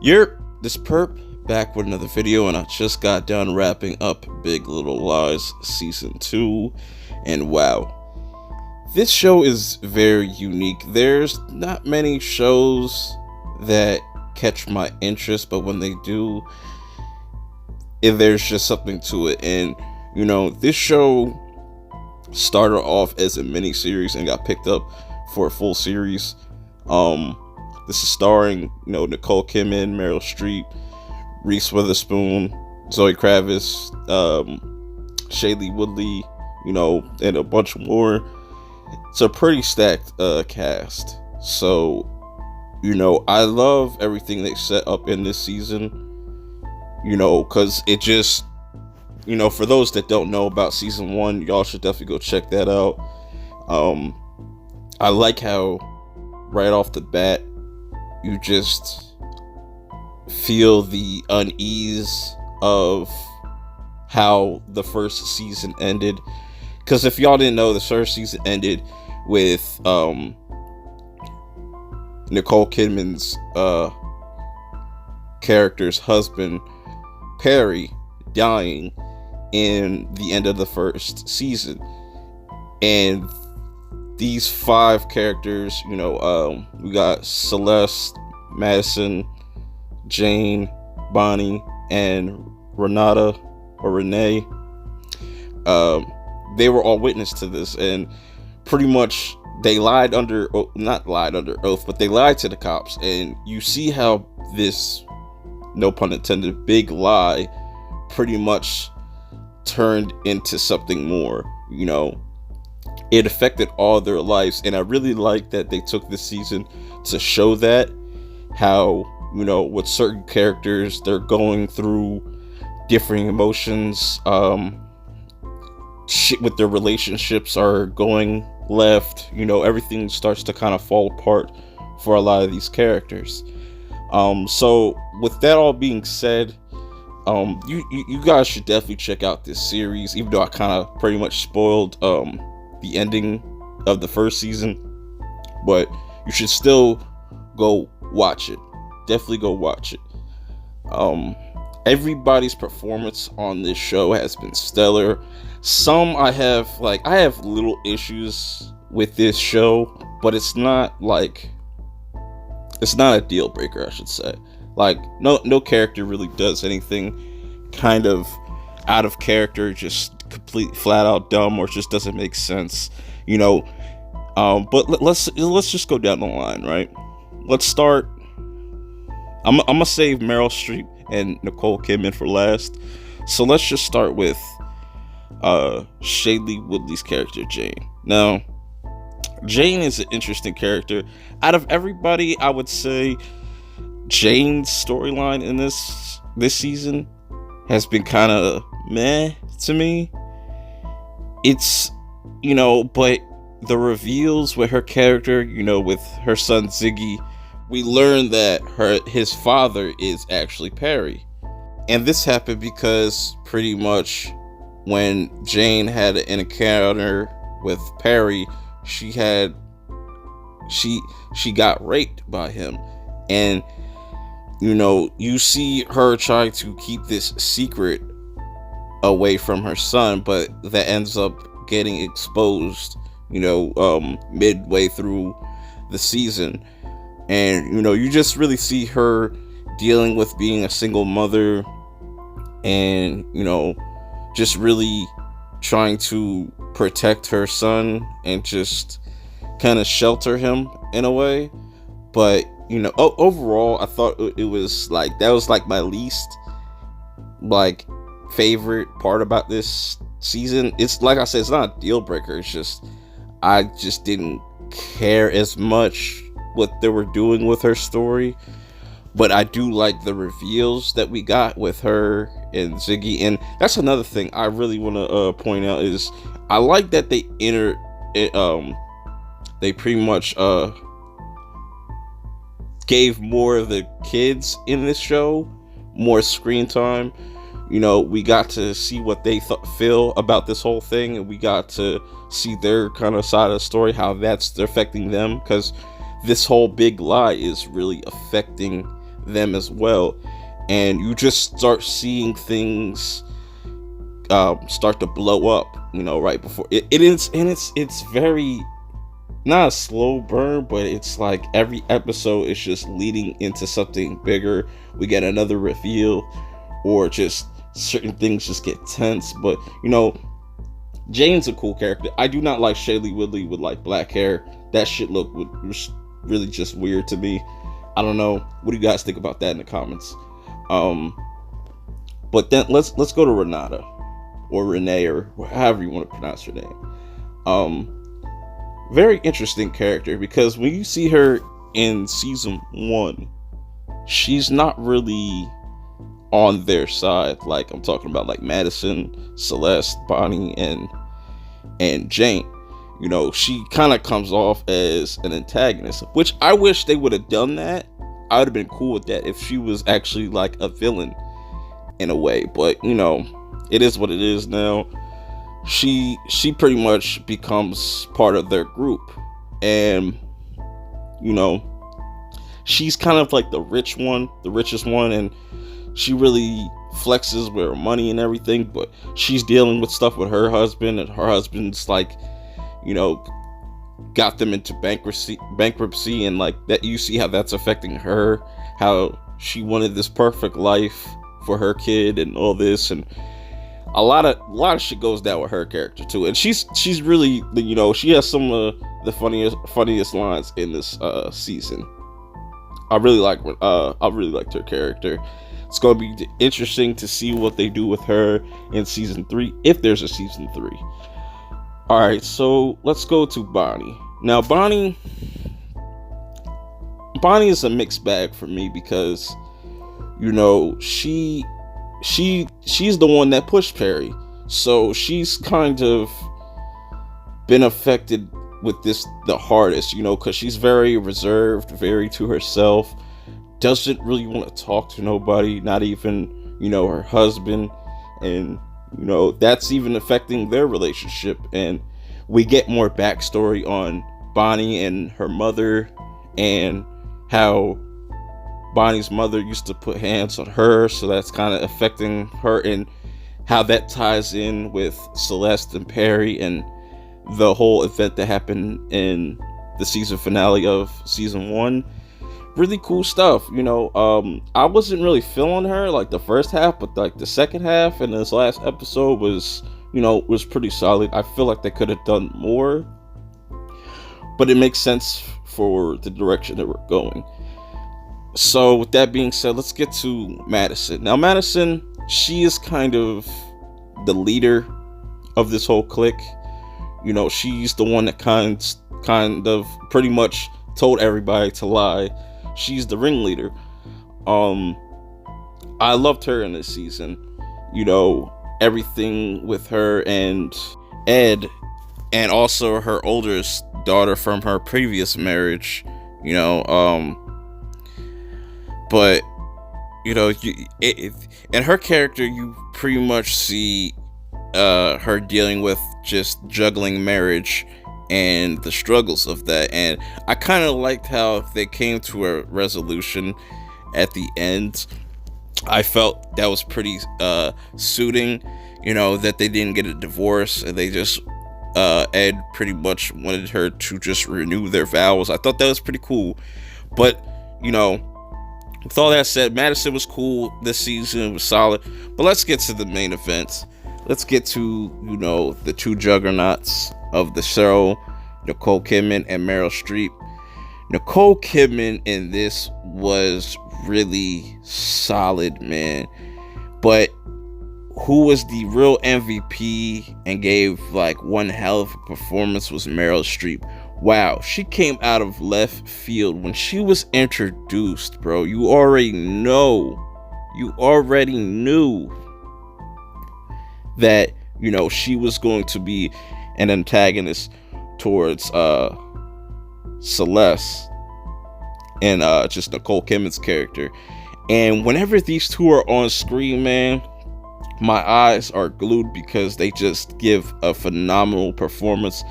Yerp, this perp back with another video, and I just got done wrapping up Big Little Lies Season 2, and wow, this show is very unique. There's not many shows that catch my interest, but when they do, there's just something to it. And you know, this show started off as a mini series and got picked up for a full series. This is starring, Nicole Kidman, Meryl Streep, Reese Witherspoon, Zoe Kravitz, Shailene Woodley, and a bunch more. It's a pretty stacked cast. So, I love everything they set up in this season, because it just, for those that don't know about season 1, y'all should definitely go check that out. I like how right off the bat, you just feel the unease of how the first season ended. Because if y'all didn't know, the first season ended with Nicole Kidman's character's husband, Perry, dying in the end of the first season. And these 5 characters, we got Celeste, Madison, Jane, Bonnie, and Renata, or Renee. They were all witness to this, and pretty much they not lied under oath, but they lied to the cops. And you see how this, no pun intended, big lie pretty much turned into something more. It affected all their lives, and I really like that they took this season to show that, how, with certain characters, they're going through differing emotions, shit with their relationships are going left, everything starts to kind of fall apart for a lot of these characters. So with that all being said, you guys should definitely check out this series, even though I kind of pretty much spoiled the ending of the first season, but you should still go watch it. Definitely go watch it. Everybody's performance on this show has been stellar. Some I have little issues with this show, but it's not a deal breaker, I should say. No character really does anything kind of out of character, just complete flat out dumb, or just doesn't make sense, but let's just go down the line, right? Let's start. I'm gonna save Meryl Streep and Nicole Kidman for last, so let's just start with Shailene Woodley's character, Jane. Now, Jane is an interesting character. Out of everybody, I would say Jane's storyline in this season has been kind of meh to me. It's, but the reveals with her character, with her son Ziggy, we learn that his father is actually Perry. And this happened because pretty much when Jane had an encounter with Perry, she got raped by him. And you see her trying to keep this secret away from her son, but that ends up getting exposed, midway through the season. And, you just really see her dealing with being a single mother and, just really trying to protect her son and just kind of shelter him in a way. But, overall, I thought it was that was my least favorite part about this season. It's like I said, it's not a deal breaker. It's just I just didn't care as much what they were doing with her story, but I do like the reveals that we got with her and Ziggy. And that's another thing I really want to point out is I like that they pretty much gave more of the kids in this show more screen time. You know, we got to see what they feel about this whole thing, and we got to see their kind of side of the story, how that's affecting them, because this whole big lie is really affecting them as well. And you just start seeing things start to blow up, you know, right before it is. And it's very, not a slow burn, but it's like every episode is just leading into something bigger. We get another reveal, or just certain things just get tense. But you know, Jane's a cool character. I do not like Shailene Woodley with like black hair. That shit was really just weird to me. I don't know. What do you guys think about that in the comments? But then let's go to Renata, or Renee, or however you want to pronounce her name. Very interesting character, because when you see her in season 1, she's not really on their side. Like, I'm talking about like Madison, Celeste, Bonnie, and Jane. You know, she kind of comes off as an antagonist, which I wish they would have done that. I would have been cool with that if she was actually like a villain in a way. But you know, it is what it is now. She pretty much becomes part of their group, and you know, she's kind of like the richest one, and she really flexes with her money and everything. But she's dealing with stuff with her husband, and her husband's like, you know, got them into bankruptcy, and like that, you see how that's affecting her, how she wanted this perfect life for her kid and all this, and a lot of shit goes down with her character too. And she's really, you know, she has some of the funniest lines in this season. I really liked her character. It's gonna be interesting to see what they do with her in season 3, if there's a season 3. Alright, so let's go to Bonnie. Now Bonnie is a mixed bag for me, because you know, she's the one that pushed Perry, so she's kind of been affected with this the hardest, you know, because she's very reserved, very to herself, doesn't really want to talk to nobody, not even, you know, her husband. And you know, that's even affecting their relationship. And we get more backstory on Bonnie and her mother, and how Bonnie's mother used to put hands on her, so that's kind of affecting her, and how that ties in with Celeste and Perry and the whole event that happened in the season finale of season 1. Really cool stuff, you know. I wasn't really feeling her like the first half, but like the second half and this last episode was, you know, was pretty solid. I feel like they could have done more, but it makes sense for the direction that we're going. So with that being said, let's get to Madison. Now Madison, she is kind of the leader of this whole clique. You know, she's the one that kind of pretty much told everybody to lie. She's the ringleader. I loved her in this season. You know, everything with her and Ed, and also her oldest daughter from her previous marriage. You know, but you know, in her character, you pretty much see her dealing with just juggling marriage and the struggles of that. And I kind of liked how they came to a resolution at the end. I felt that was pretty suiting, you know, that they didn't get a divorce, and they just Ed pretty much wanted her to just renew their vows. I thought that was pretty cool. But you know, with all that said, Madison was cool this season. It was solid. But let's get to the main event. Let's get to, you know, the two juggernauts of the show, Nicole Kidman and Meryl Streep. Nicole Kidman in this was really solid, man. But who was the real MVP and gave like one hell of a performance was Meryl Streep. Wow, she came out of left field when she was introduced, bro. You already knew that, you know, she was going to be an antagonist towards Celeste. and just Nicole Kidman's character. And whenever these two are on screen, man, my eyes are glued because they just give a phenomenal performance.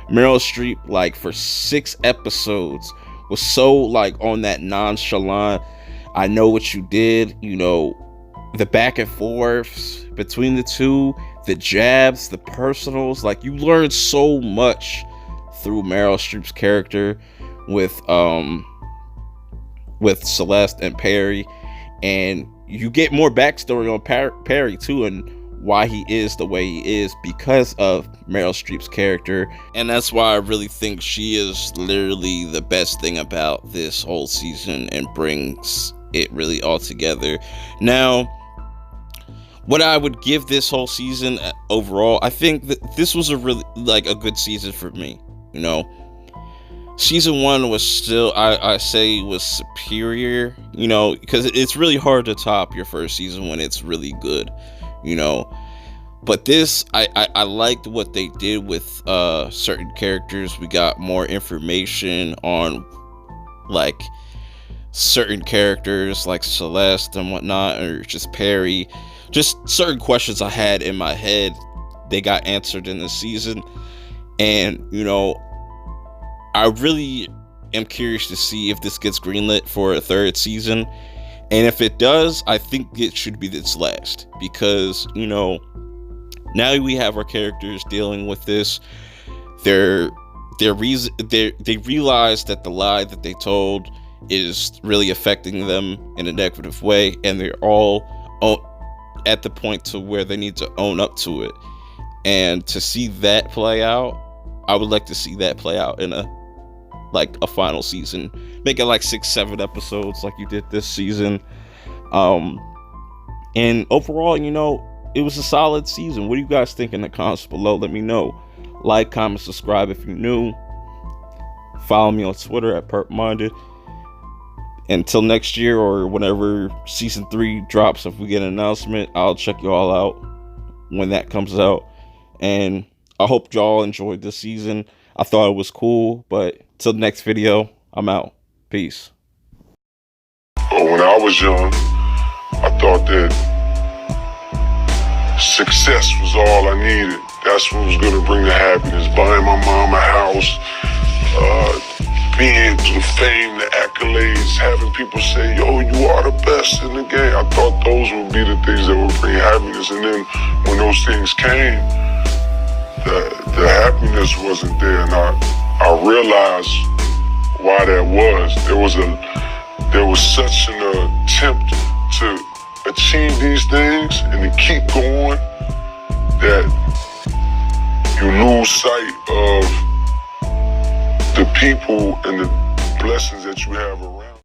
Meryl Streep, like, for 6 episodes was so, like, on that nonchalant, I know what you did, you know, the back and forths between the two, the jabs, the personals, like, you learn so much through Meryl Streep's character with Celeste and Perry, and you get more backstory on Perry too, and why he is the way he is because of Meryl Streep's character. And that's why I really think she is literally the best thing about this whole season and brings it really all together. Now, what I would give this whole season overall, I think that this was a really, like, a good season for me. You know, season 1 was still, I say, was superior, you know, because it's really hard to top your first season when it's really good, you know. But this, I liked what they did with certain characters. We got more information on, like, certain characters like Celeste and whatnot, or just Perry. Just certain questions I had in my head, they got answered in this season. And, you know, I really am curious to see if this gets greenlit for a 3rd season. And if it does, I think it should be its last. Because, you know, now we have our characters dealing with this. They realize that the lie that they told is really affecting them in a negative way. And they're all at the point to where they need to own up to it. And to see that play out, I would like to see that play out in a final season. Make it like 6-7 episodes like you did this season. And overall, you know, it was a solid season. What do you guys think in the comments below? Let me know. Like, comment, subscribe if you're new. Follow me on Twitter at PerpMinded. Until next year, or whenever season 3 drops, if we get an announcement, I'll check you all out when that comes out. And I hope y'all enjoyed this season. I thought it was cool, but till the next video, I'm out. Peace. When I was young, I thought that success was all I needed. That's what was going to bring the happiness. Buying my mom a house, being the fame, the accolades, having people say, yo, you are the best in the game. I thought those would be the things that would bring happiness. And then when those things came, the happiness wasn't there, and I realized why that was. There was such an attempt to achieve these things and to keep going that you lose sight of the people and the blessings that you have around.